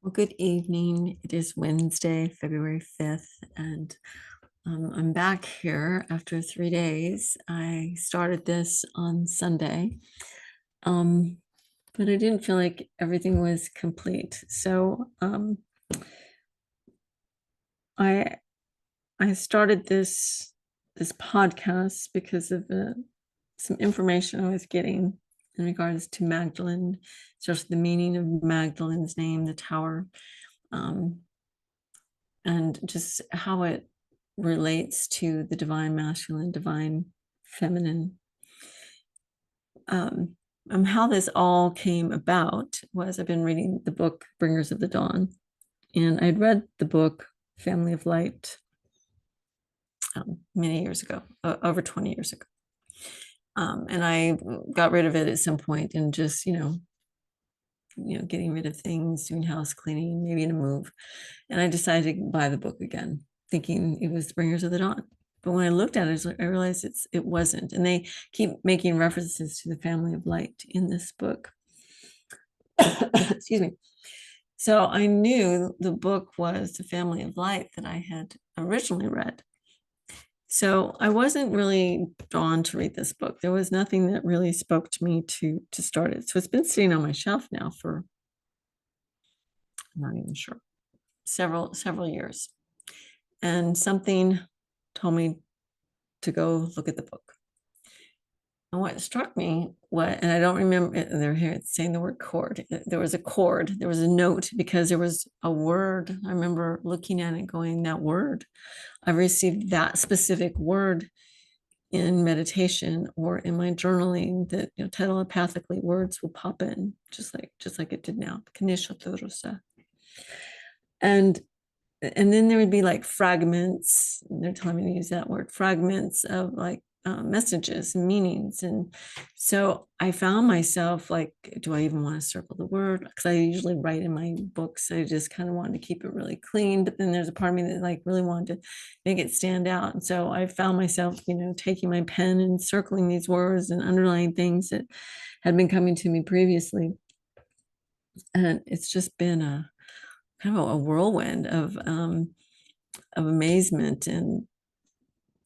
Well, good evening. It is Wednesday, February 5th, and I'm back here after 3 days. I started this on Sunday, but I didn't feel like everything was complete. So I started this podcast because of some information I was getting in regards to Magdalene, especially the meaning of Magdalene's name, the tower. And just how it relates to the divine masculine, divine feminine. How this all came about was I've been reading the book Bringers of the Dawn, and I'd read the book Family of Light many years ago, over 20 years ago. And I got rid of it at some point and just, getting rid of things, doing house cleaning, maybe in a move. And I decided to buy the book again, thinking it was Bringers of the Dawn. But when I looked at it, I realized it wasn't. And they keep making references to the family of light in this book. Excuse me. So I knew the book was the family of light that I had originally read. So I wasn't really drawn to read this book. There was nothing that really spoke to me to start it. So it's been sitting on my shelf now for, I'm not even sure, several years. And something told me to go look at the book. And what struck me, and I don't remember, they're here saying the word chord. There was a chord, there was a note, because there was a word. I remember looking at it going, that word, I received that specific word in meditation or in my journaling, that telepathically words will pop in just like it did now. And then there would be like fragments, they're telling me to use that word, fragments of like messages and meanings. And so I found myself like, do I even want to circle the word? Because I usually write in my books. I just kind of wanted to keep it really clean. But then there's a part of me that like really wanted to make it stand out. And so I found myself, taking my pen and circling these words and underlining things that had been coming to me previously. And it's just been a kind of a whirlwind of amazement. And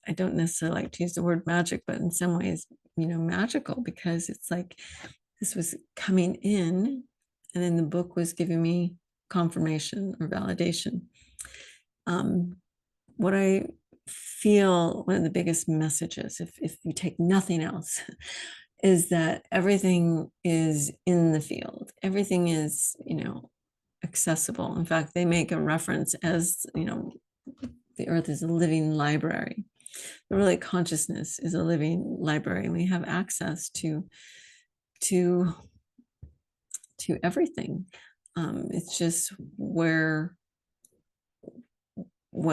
I don't necessarily like to use the word magic, but in some ways, magical, because it's like this was coming in and then the book was giving me confirmation or validation. What I feel one of the biggest messages, if you take nothing else, is that everything is in the field. Everything is, accessible. In fact, they make a reference as, the earth is a living library. But really, consciousness is a living library, and we have access to everything. It's just what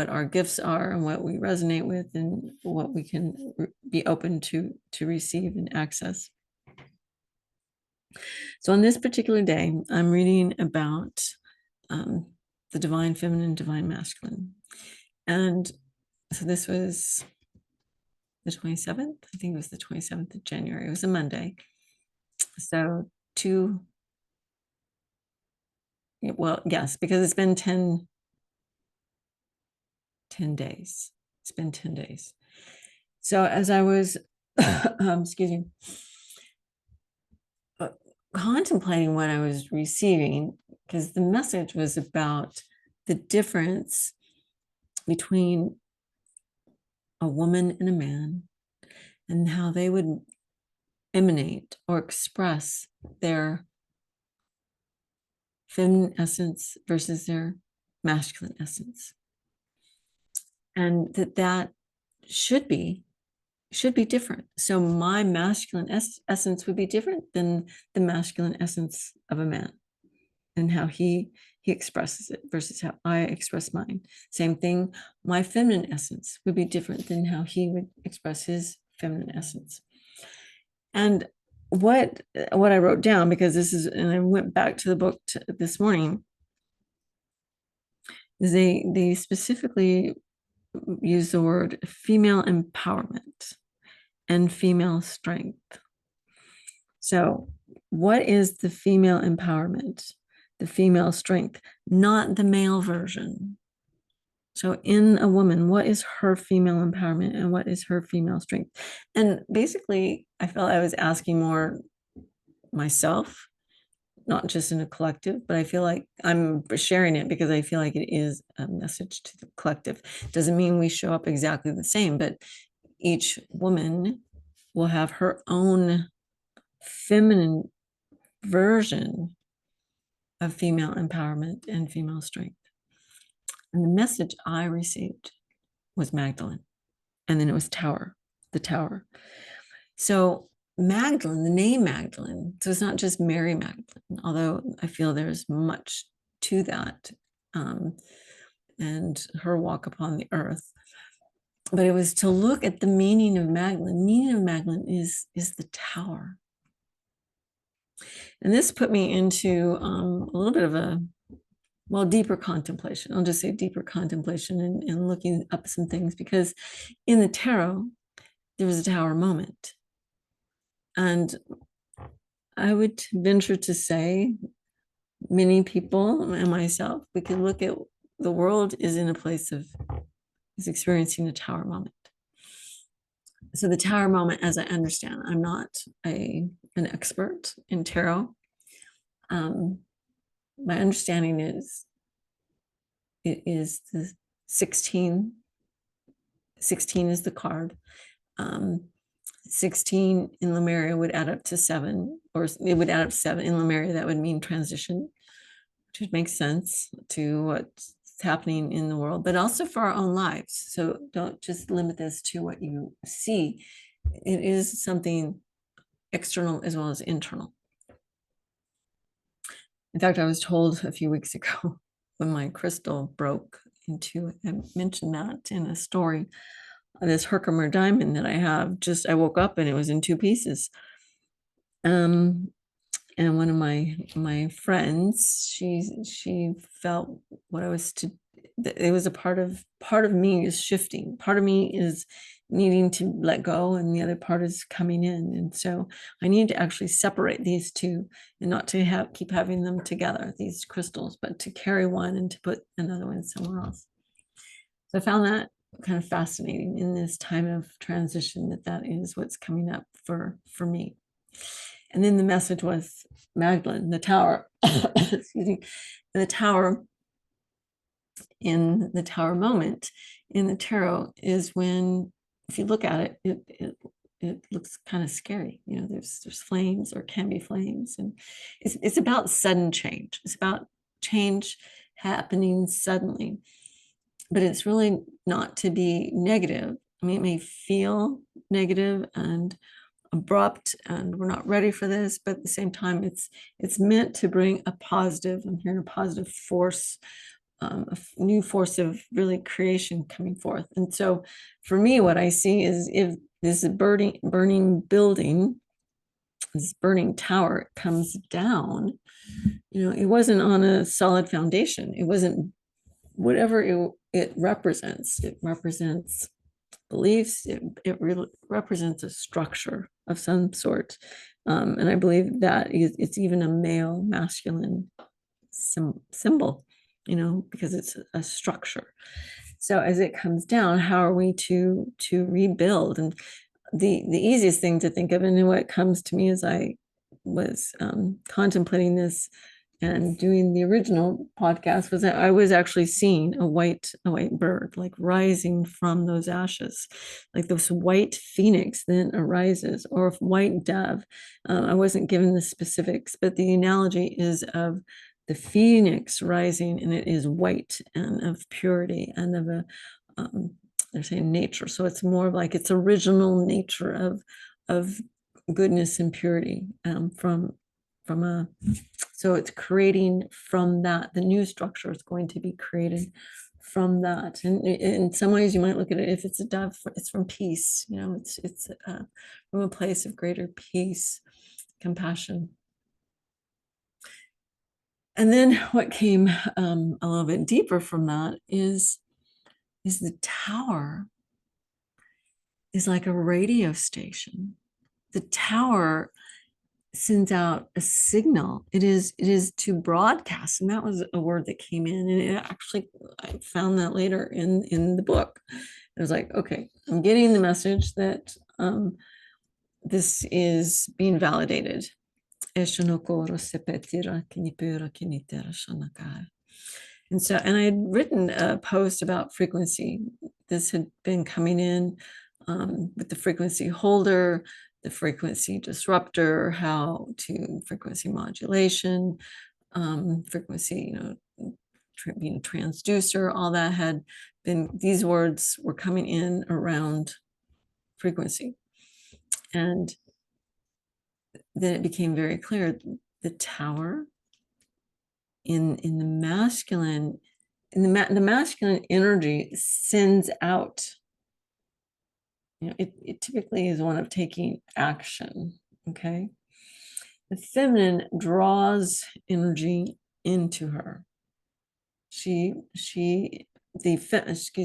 our gifts are and what we resonate with and what we can be open to receive and access. So on this particular day, I'm reading about the divine feminine, divine masculine. And so this was the 27th. I think it was the 27th of January. It was a Monday. So well, yes, because it's been 10 days. It's been 10 days. So as I was, excuse me, contemplating what I was receiving, because the message was about the difference between a woman and a man and how they would emanate or express their feminine essence versus their masculine essence. And that should be different. So my masculine essence would be different than the masculine essence of a man, and how he expresses it versus how I express mine. Same thing, my feminine essence would be different than how he would express his feminine essence. And what I wrote down, because this is, and I went back to the book this morning, is they specifically use the word female empowerment and female strength. So what is the female empowerment? the female strength, not the male version. So in a woman, what is her female empowerment and what is her female strength? And basically, I felt I was asking more myself, not just in a collective, but I feel like I'm sharing it because I feel like it is a message to the collective. Doesn't mean we show up exactly the same, but each woman will have her own feminine version of female empowerment and female strength. And the message I received was Magdalene. And then it was Tower, the Tower. So Magdalene, the name Magdalene, so it's not just Mary Magdalene, although I feel there's much to that and her walk upon the earth. But it was to look at the meaning of Magdalene. Meaning of Magdalene is the tower. And this put me into a little bit of a, well, deeper contemplation. I'll just say deeper contemplation and looking up some things, because in the tarot, there was a tower moment. And I would venture to say many people and myself, we could look at the world is in a place of, is experiencing a tower moment. So the tower moment, as I understand, I'm not an expert in tarot. My understanding is it is the 16. 16 is the card. 16 in Lemuria would add up to 7, or it would add up to 7 in Lemuria. That would mean transition, which makes sense to what's happening in the world, but also for our own lives. So don't just limit this to what you see. It is something external as well as internal. In fact, I was told a few weeks ago when my crystal broke into, I mentioned that in a story, this Herkimer diamond that I have, I woke up and it was in 2 pieces. And one of my friends, she felt what I was to, it was a part of me is shifting. Part of me is needing to let go, and the other part is coming in. And so I need to actually separate these two, and not to keep having them together, these crystals, but to carry one and to put another one somewhere else. So I found that kind of fascinating in this time of transition, that is what's coming up for me. And then the message was Magdalene, the tower. Excuse me. The tower, in the tower moment in the tarot, is when, if you look at it, it looks kind of scary. You know, there's flames, or can be flames, and it's about sudden change. It's about change happening suddenly, but it's really not to be negative. I mean, it may feel negative and abrupt, and we're not ready for this, but at the same time, it's meant to bring a positive, I'm hearing a positive force, a new force of really creation coming forth. And so for me, what I see is, if this burning building, this burning tower comes down, you know, it wasn't on a solid foundation. It wasn't whatever it represents. It represents beliefs. It really represents a structure of some sort. And I believe that it's even a male masculine symbol, you know, because it's a structure. So as it comes down, how are we to rebuild? And the easiest thing to think of, and what comes to me as I was contemplating this and doing the original podcast, was that I was actually seeing a white bird, like rising from those ashes, like this white phoenix then arises, or a white dove. I wasn't given the specifics, but the analogy is of the phoenix rising, and it is white and of purity and of a, they're saying nature. So it's more like its original nature of goodness and purity, from a, so it's creating from that. The new structure is going to be created from that. And in some ways, you might look at it, if it's a dove, it's from peace. You know, it's from a place of greater peace, compassion. And then what came a little bit deeper from that is the tower is like a radio station. The tower sends out a signal. It is to broadcast, and that was a word that came in, and it actually, I found that later in the book. It was like, okay, I'm getting the message that this is being validated. And so, and I had written a post about frequency. This had been coming in with the frequency holder, the frequency disruptor, how to frequency modulation, frequency, being a transducer, all that had been, these words were coming in around frequency. And then it became very clear the tower in the masculine, the masculine energy sends out, it typically is one of taking action. Okay. The feminine draws energy into her. Excuse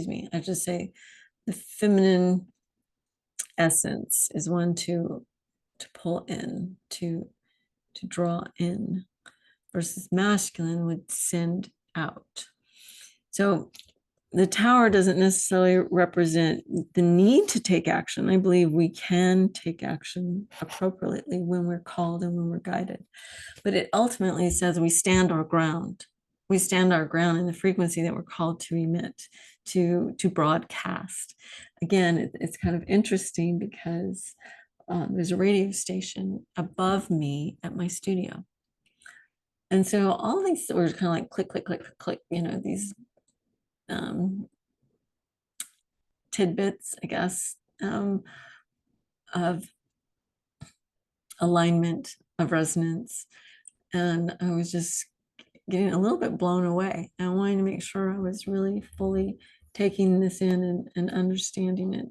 me, I just say the feminine essence is one to pull in, to draw in, versus masculine would send out. So the tower doesn't necessarily represent the need to take action. I believe we can take action appropriately when we're called and when we're guided. But it ultimately says we stand our ground. We stand our ground in the frequency that we're called to emit, to broadcast. Again, it's kind of interesting because there's a radio station above me at my studio. And so all these were kind of like click, click, click, click, these tidbits, I guess, of alignment, of resonance. And I was just getting a little bit blown away. I wanted to make sure I was really fully taking this in and understanding it.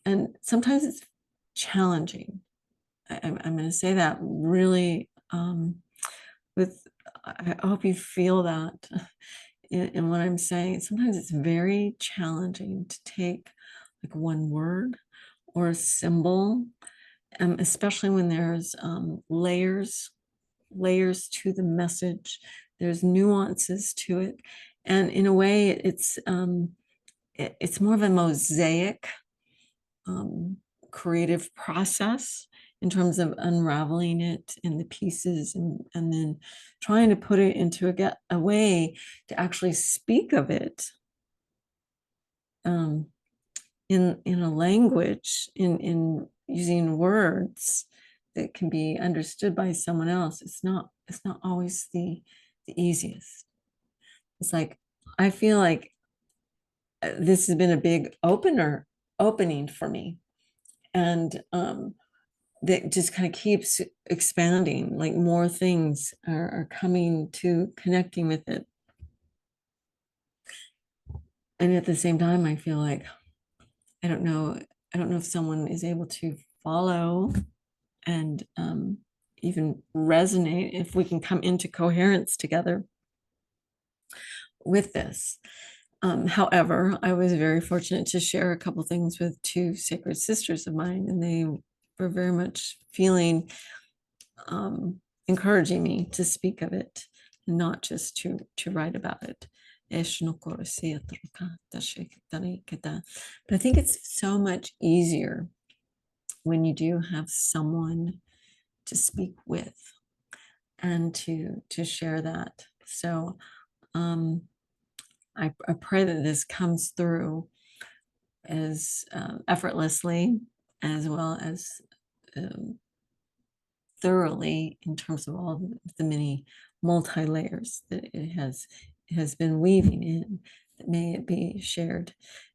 And sometimes it's challenging. I'm going to say that really I hope you feel that in what I'm saying. Sometimes it's very challenging to take like one word or a symbol, especially when there's layers to the message. There's nuances to it, and in a way, it's more of a mosaic creative process in terms of unraveling it in the pieces and then trying to put it into a way to actually speak of it in a language, in using words that can be understood by someone else. It's not always the easiest. It's like, I feel like this has been a big opening for me, and that just kind of keeps expanding, like more things are coming to connecting with it. And at the same time, I feel like I don't know if someone is able to follow and even resonate, if we can come into coherence together with this. However, I was very fortunate to share a couple things with two sacred sisters of mine, and they were very much feeling encouraging me to speak of it and not just to write about it. But I think it's so much easier when you do have someone to speak with and to share that. So I pray that this comes through as effortlessly, as well as thoroughly, in terms of all the many multi-layers that it has been weaving in. That may it be shared.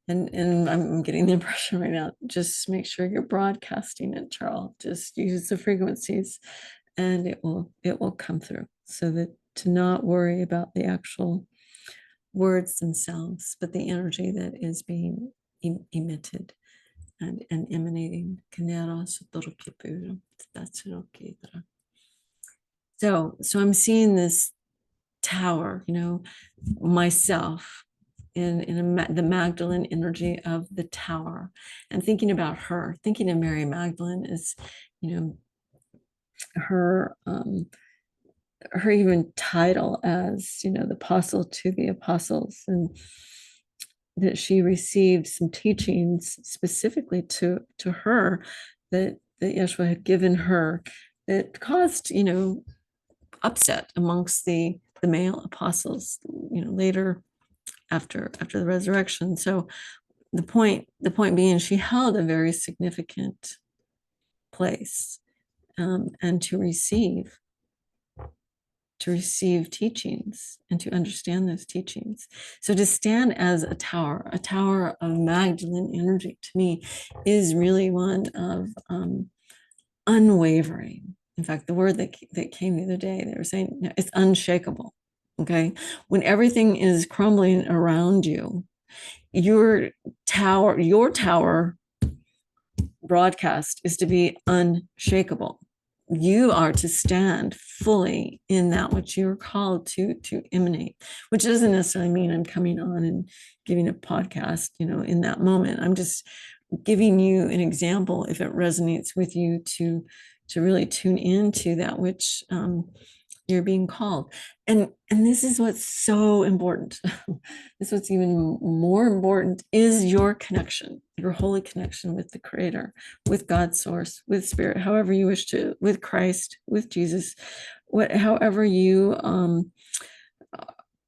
And I'm getting the impression right now, just make sure you're broadcasting it, Charles. Just use the frequencies and it will come through, so that to not worry about the actual words themselves, but the energy that is being emitted and emanating. So I'm seeing this tower, myself in the Magdalene energy of the tower, and thinking about her, thinking of Mary Magdalene as, her her even title as, you know, the apostle to the apostles, and that she received some teachings specifically to her that Yeshua had given her that caused, you know, upset amongst the male apostles, you know, later after the resurrection. So the point being, she held a very significant place, and to receive teachings and to understand those teachings. So to stand as a tower of Magdalene energy, to me is really one of unwavering. In fact, the word that came the other day, they were saying, you know, it's unshakable. Okay. When everything is crumbling around you, your tower broadcast is to be unshakable. You are to stand fully in that which you're called to emanate, which doesn't necessarily mean I'm coming on and giving a podcast, you know, in that moment. I'm just giving you an example, if it resonates with you, to really tune into that which you're being called. And this is what's so important. This is what's even more important, is your connection, your holy connection with the Creator, with God's source, with Spirit, however you wish to, with Christ, with Jesus, however you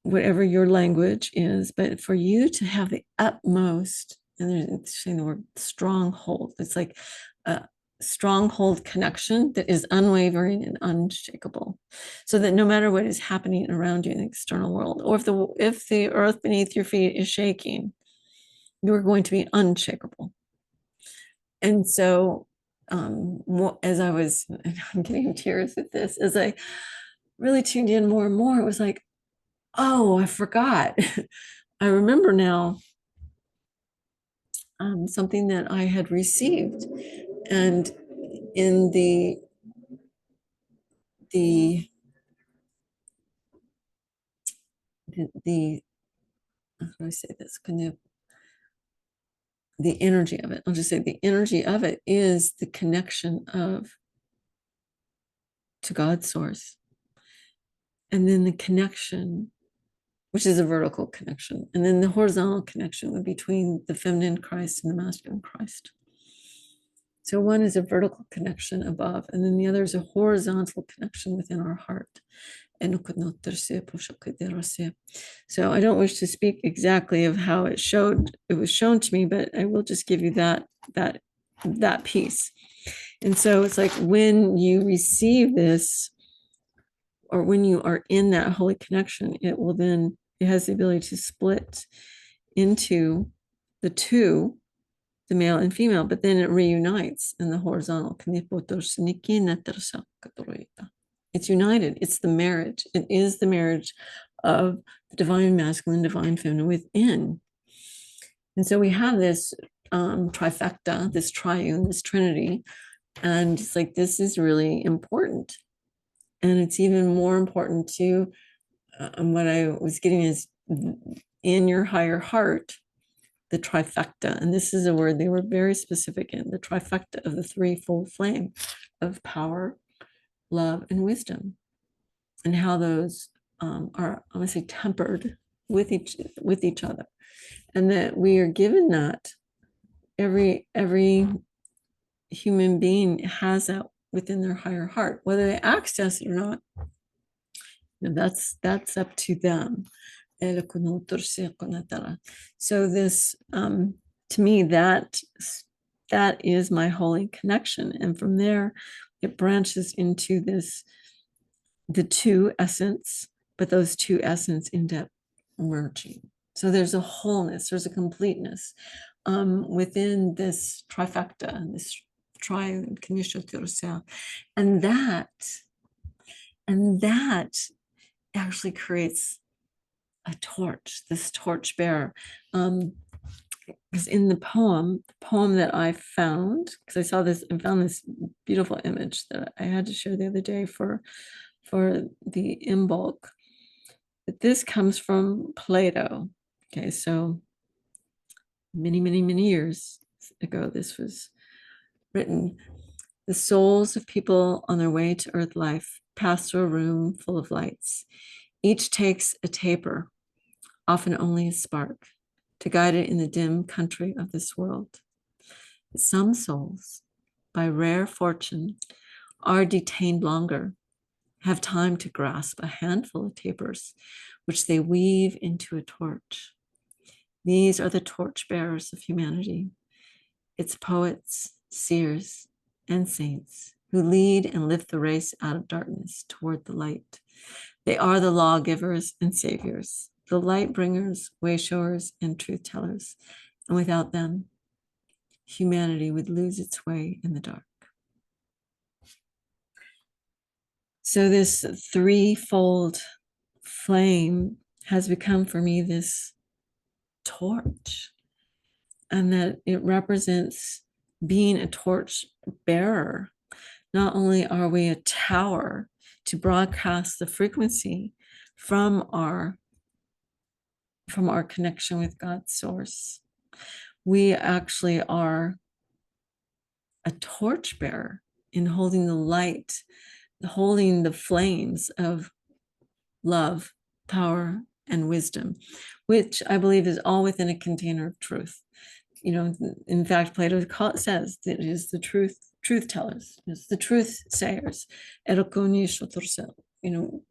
whatever your language is. But for you to have the utmost, and they're saying the word stronghold, it's like a stronghold connection that is unwavering and unshakable, so that no matter what is happening around you in the external world, or if the earth beneath your feet is shaking, you're going to be unshakable. And so as I was, I'm getting tears with this, as I really tuned in more and more, it was like, oh, I forgot. I remember now something that I had received, and in the how do I say this? The energy of it. I'll just say the energy of it is the connection to God's source, and then the connection, which is a vertical connection, and then the horizontal connection would be between the feminine Christ and the masculine Christ. So one is a vertical connection above, and then the other is a horizontal connection within our heart. So I don't wish to speak exactly of how it was shown to me, but I will just give you that piece. And so it's like, when you receive this, or when you are in that holy connection, it has the ability to split into the two, the male and female, but then it reunites in the horizontal. It's united. It's the marriage. It is the marriage of the divine masculine, divine feminine within. And so we have this trifecta, this triune, this trinity. And it's like, this is really important. And it's even more important to what I was getting is, in your higher heart, the trifecta. And this is a word they were very specific in, the trifecta of the threefold flame of power, love, and wisdom, and how those are, I want to say, tempered with each other, and that we are given that. Every human being has that within their higher heart, whether they access it or not. That's up to them. So this, to me, that is my holy connection, and from there it branches into the two essence, but those two essence end up merging. So there's a wholeness, there's a completeness within this trifecta, this triune, and that actually creates a torch, this torchbearer. Because in the poem that I found, because I found this beautiful image that I had to share the other day for the Imbolc. But this comes from Plato. Okay, so many years ago this was written. The souls of people on their way to earth life pass through a room full of lights. Each takes a taper, often only a spark, to guide it in the dim country of this world. Some souls, by rare fortune, are detained longer, have time to grasp a handful of tapers, which they weave into a torch. These are the torchbearers of humanity, its poets, seers, and saints who lead and lift the race out of darkness toward the light. They are the lawgivers and saviors, the light bringers, wayshowers, and truth tellers. And without them, humanity would lose its way in the dark. So this threefold flame has become for me this torch, and that it represents being a torch bearer. Not only are we a tower to broadcast the frequency from our connection with God's source, we actually are a torch bearer in holding the light, holding the flames of love, power, and wisdom, which I believe is all within a container of truth. You know, in fact, Plato says that it is the truth tellers, it's the truth sayers. You know,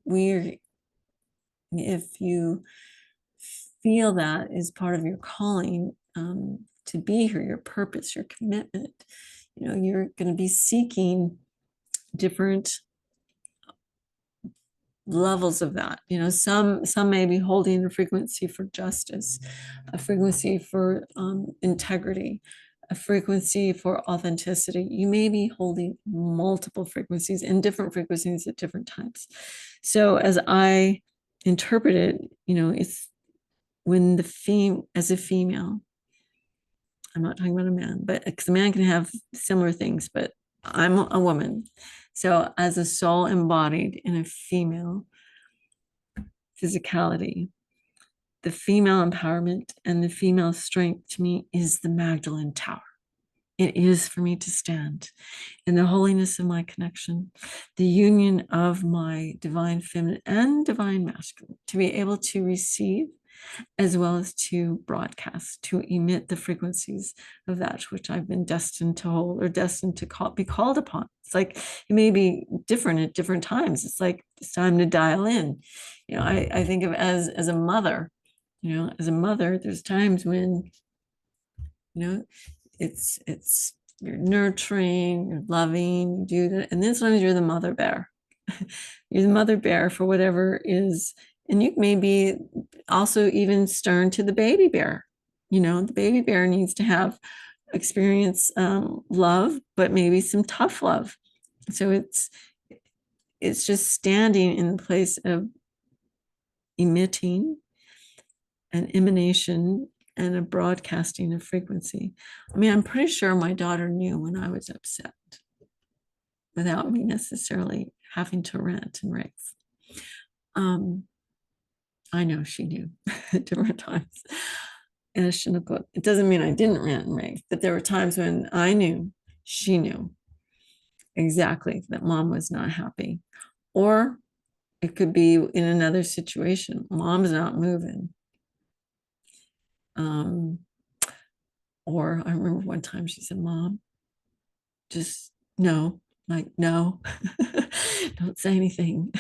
if you feel that is part of your calling, to be here, your purpose, your commitment, you know, you're going to be seeking different levels of that. You know, some may be holding a frequency for justice, a frequency for integrity, a frequency for authenticity. You may be holding multiple frequencies and different frequencies at different times. So as I interpret it, you know, it's when as a female, I'm not talking about a man, but because a man can have similar things, but I'm a woman. So as a soul embodied in a female physicality, the female empowerment and the female strength to me is the Magdalene Tower. It is for me to stand in the holiness of my connection, the union of my divine feminine and divine masculine, to be able to receive as well as to broadcast, to emit the frequencies of that which I've been destined to hold or destined to be called upon. It's like it may be different at different times. It's like it's time to dial in. You know, I think of as a mother, you know, as a mother, there's times when, you know, it's you're nurturing, you're loving, you do that, and then sometimes you're the mother bear. You're the mother bear for whatever is. And you may be also even stern to the baby bear. You know, the baby bear needs to experience love, but maybe some tough love. So it's just standing in the place of emitting an emanation and a broadcasting of frequency. I mean, I'm pretty sure my daughter knew when I was upset without me necessarily having to rant and rave. I know she knew at different times. And it doesn't mean I didn't rant and rave, but there were times when I knew, she knew exactly that mom was not happy. Or it could be in another situation, mom's not moving. Or I remember one time she said, Mom, just no, like, no, don't say anything.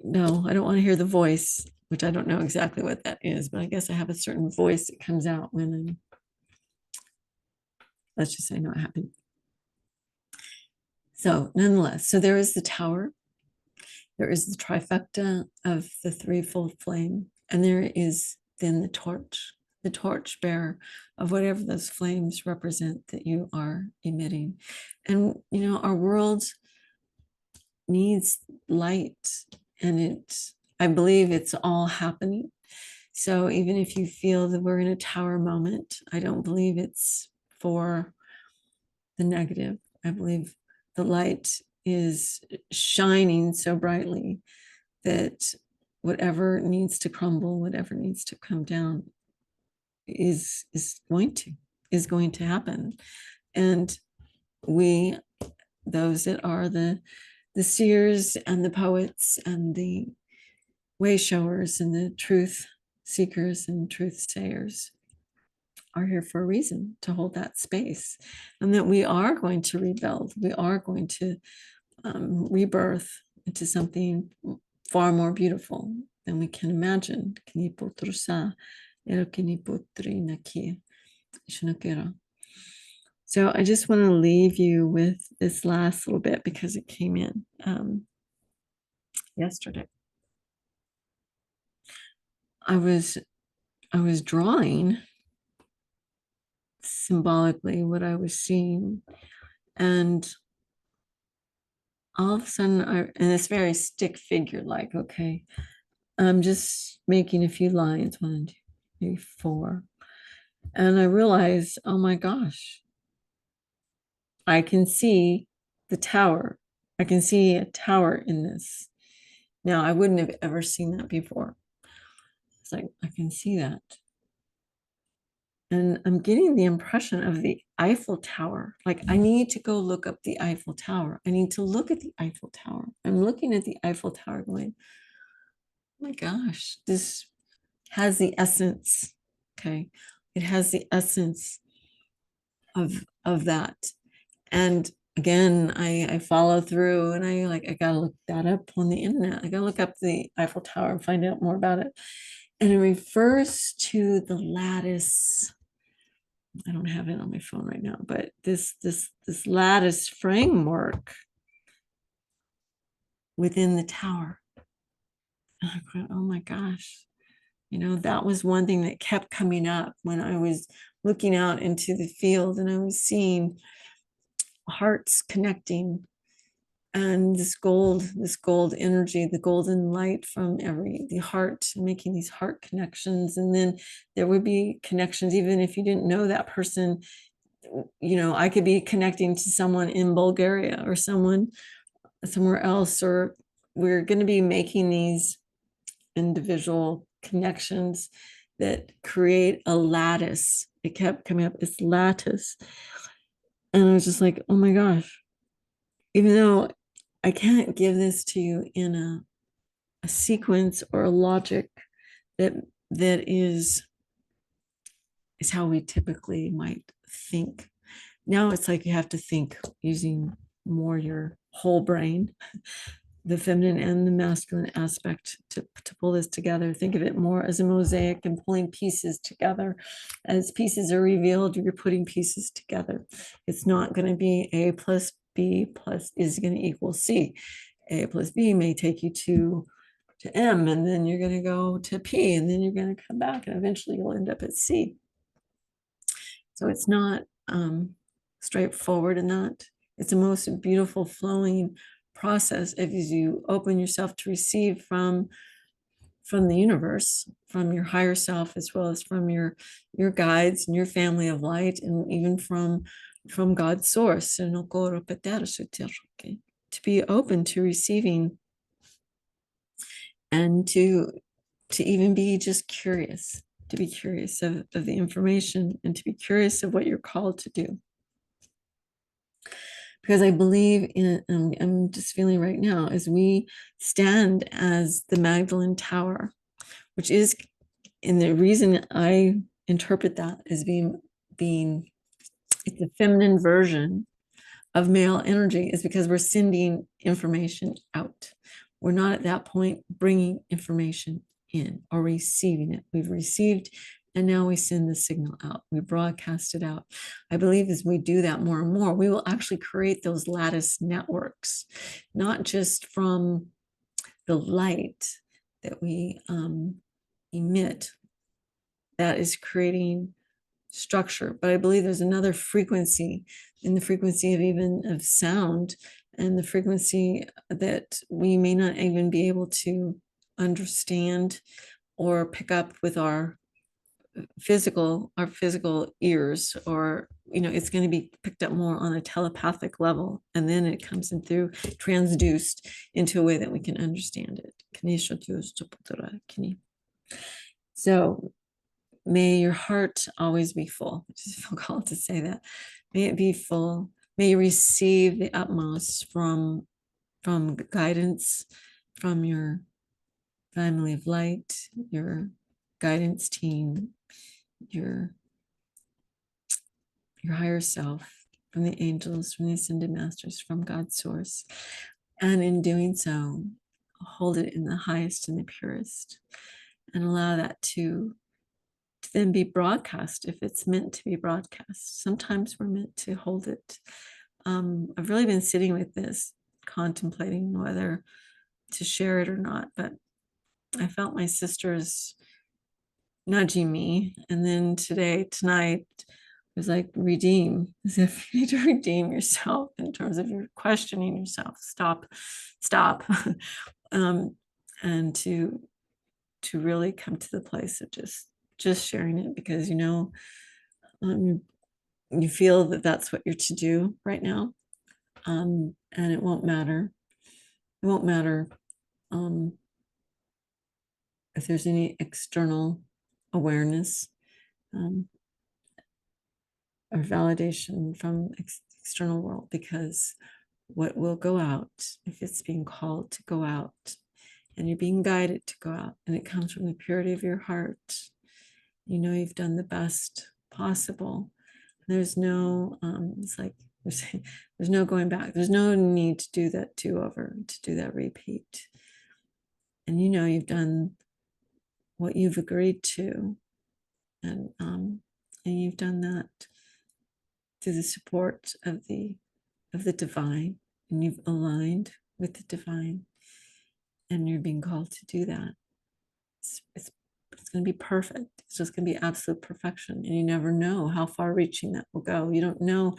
No, I don't want to hear the voice, which I don't know exactly what that is, but I guess I have a certain voice that comes out when I'm, let's just say, not happy. So nonetheless, so there is the tower, there is the trifecta of the threefold flame, and there is then the torch bearer of whatever those flames represent that you are emitting. And, you know, our world needs light, and I believe it's all happening. So even if you feel that we're in a tower moment, I don't believe it's for the negative. I believe the light is shining so brightly that whatever needs to crumble, whatever needs to come down is going to happen. And we those that are the seers and the poets and the way showers and the truth seekers and truth sayers are here for a reason, to hold that space, and that we are going to rebuild, we are going to rebirth into something far more beautiful than we can imagine. So I just want to leave you with this last little bit because it came in yesterday. I was drawing symbolically what I was seeing, and all of a sudden and it's very stick figure like, okay, I'm just making a few lines, 1, 2, 3, 4, and I realized, oh my gosh, I can see the tower. I can see a tower in this. Now, I wouldn't have ever seen that before. It's like, I can see that. And I'm getting the impression of the Eiffel Tower. Like, I need to go look up the Eiffel Tower. I need to look at the Eiffel Tower. I'm looking at the Eiffel Tower going, oh my gosh, this has the essence. Okay. It has the essence of that. And again, I follow through and I gotta look that up on the internet. I gotta look up the Eiffel Tower and find out more about it. And it refers to the lattice. I don't have it on my phone right now, but this lattice framework within the tower. And I thought, oh my gosh, that was one thing that kept coming up when I was looking out into the field and I was seeing hearts connecting, and this gold energy, the golden light from the heart, making these heart connections. And then there would be connections even if you didn't know that person. I could be connecting to someone in Bulgaria or someone somewhere else, or we're going to be making these individual connections that create a lattice. It kept coming up, this lattice. And I was just like, oh my gosh, even though I can't give this to you in a sequence or a logic that is how we typically might think. Now it's like you have to think using more your whole brain, the feminine and the masculine aspect, to pull this together. Think of it more as a mosaic and pulling pieces together. As pieces are revealed, you're putting pieces together. It's not going to be A plus B plus is going to equal C. A plus B may take you to M, and then you're going to go to P, and then you're going to come back, and eventually you'll end up at C. So it's not straightforward in that. It's the most beautiful flowing process as you open yourself to receive from the universe, from your higher self, as well as from your guides and your family of light, and even from God's source. To be open to receiving, and to even be just curious, to be curious of the information, and to be curious of what you're called to do. Because I believe in, I'm just feeling right now, as we stand as the Magdalene Tower, which is, and the reason I interpret that as being it's a feminine version of male energy, is because we're sending information out. We're not at that point bringing information in or receiving it. We've received, and now we send the signal out. We broadcast it out. I believe as we do that more and more, we will actually create those lattice networks, not just from the light that we emit that is creating structure, but I believe there's another frequency, in the frequency of sound, and the frequency that we may not even be able to understand or pick up with our physical ears, or it's going to be picked up more on a telepathic level, and then it comes in through, transduced into a way that we can understand it. So may your heart always be full. I just feel called to say that. May it be full may you receive the utmost from guidance from your family of light, your guidance team, your higher self, from the angels, from the ascended masters, from God's source. And in doing so, hold it in the highest and the purest, and allow that to then be broadcast if it's meant to be broadcast. Sometimes we're meant to hold it. I've really been sitting with this, contemplating whether to share it or not, but I felt my sisters nudging me. And then tonight, was like, redeem, as if you need to redeem yourself in terms of you're questioning yourself. Stop. And to really come to the place of just sharing it, because you feel that that's what you're to do right now. And it won't matter. It won't matter if there's any external awareness or validation from external world, because what will go out, if it's being called to go out and you're being guided to go out, and it comes from the purity of your heart, you've done the best possible. There's no it's like there's no going back. There's no need to do that do-over, to do that repeat. And you've done what you've agreed to, and you've done that through the support of the divine, and you've aligned with the divine, and you're being called to do that. It's going to be perfect. It's just going to be absolute perfection, and you never know how far reaching that will go. You don't know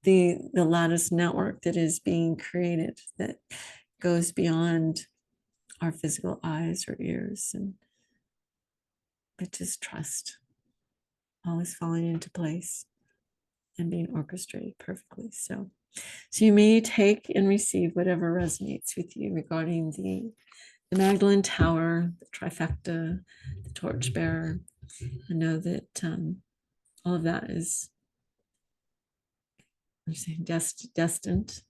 the lattice network that is being created, that goes beyond our physical eyes or ears, but just trust, always falling into place and being orchestrated perfectly. So you may take and receive whatever resonates with you regarding the Magdalene Tower, the Trifecta, the Torchbearer. I know that all of that is, I'm saying, destined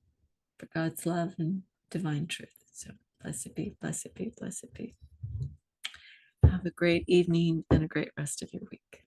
for God's love and divine truth. So blessed be, blessed be, blessed be. Have a great evening and a great rest of your week.